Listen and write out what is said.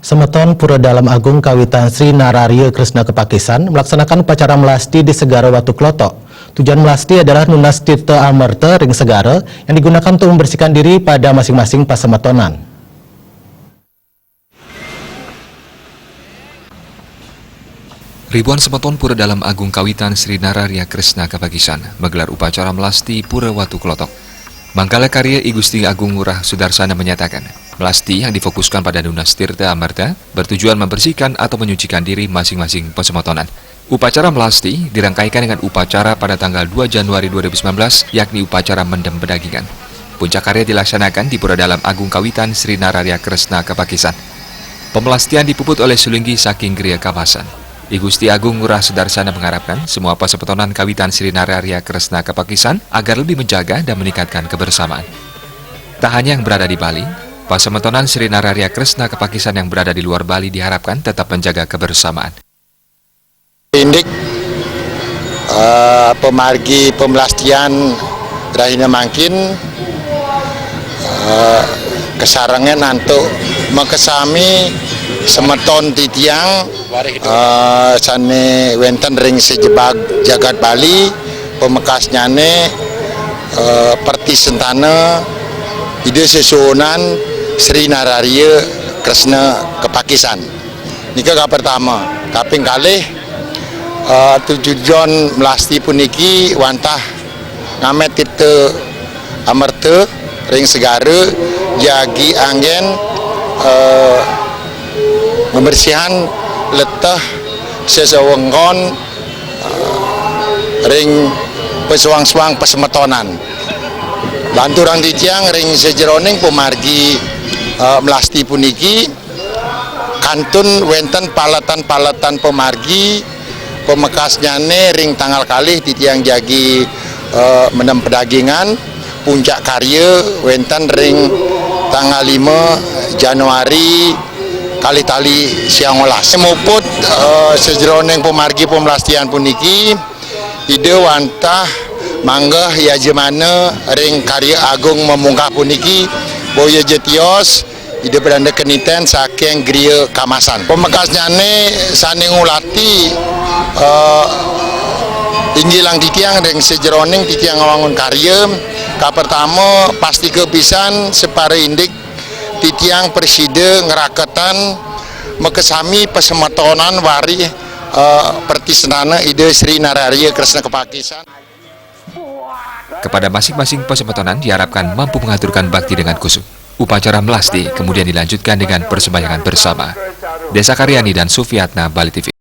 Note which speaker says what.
Speaker 1: Semeton Pura Dalam Agung Kawitan Sri Nararya Kresna Kepakisan melaksanakan upacara melasti di Segara Watu Klotok. Tujuan melasti adalah nunas tirta amerta ring segara yang digunakan untuk membersihkan diri pada masing-masing pasemetonan.
Speaker 2: Ribuan semeton Pura Dalam Agung Kawitan Sri Nararya Kresna Kepakisan menggelar upacara melasti Pura Watu Klotok. Mangkala Karya I Gusti Agung Ngurah Sudarsana menyatakan, melasti yang difokuskan pada nunas tirta amerta bertujuan membersihkan atau menyucikan diri masing-masing pasemetonan. Upacara melasti dirangkaikan dengan upacara pada tanggal 2 Januari 2019, yakni upacara mendem pedagingan. Puncak karya dilaksanakan di Pura Dalam Agung Kawitan Sri Nararya Kresna Kepakisan. Pemelastian dipuput oleh Sulinggi saking Gria Kawasan. I Gusti Agung Ngurah Sudarsana mengharapkan semua pasemetonan Kawitan Sri Nararya Kresna Kepakisan agar lebih menjaga dan meningkatkan kebersamaan. Tak hanya yang berada di Bali, pasemetonan Sri Nararya Kresna Kepakisan yang berada di luar Bali diharapkan tetap menjaga kebersamaan.
Speaker 3: Indik pemargi pemelastian Rahina Mangkin kesarangan untuk mengkesami semeton titiang sane wenten ring sejebag jagat Bali pemekasnya ne perti sentana ide sesuunan Sri Nararya Kresna Kepakisan. Nika pertama kaping kalih tujuan melasti puniki wantah ngamet tirta amerta ring segara jagi anggen membersihan letah sesewengkon ring pesuang-suang pesemetonan. Bantu orang titiang ring sejeroning pemargi melasti puniki kantun wenten palatan-palatan pemargi pemekasnya ne ring tanggal kalih titiang jagi mendem pedagingan puncak karya wenten ring tanggal 5 Januari kali tali siang olas. Muput sejeroning pemargi pemelastian puniki ide wantah manggah ya jemana ring karya agung memungkah puniki boya jetios ide beranda keniten saking Gria Kamasan. Pemekasnya ne sani ngulati inggilang titiang ring sejeroning titiang ngawangun karya ka pertama pasti kepisan separe indik titiang preside ngeraketan mekesami pasemetonan wari pertisenana ide Sri Nararya Kresna Kepakisan.
Speaker 2: Kepada masing-masing pasemetonan diharapkan mampu mengaturkan bakti dengan khusyuk. Upacara melasti kemudian dilanjutkan dengan persembahyangan bersama. Desa Karyani dan Sufiatna, Bali TV.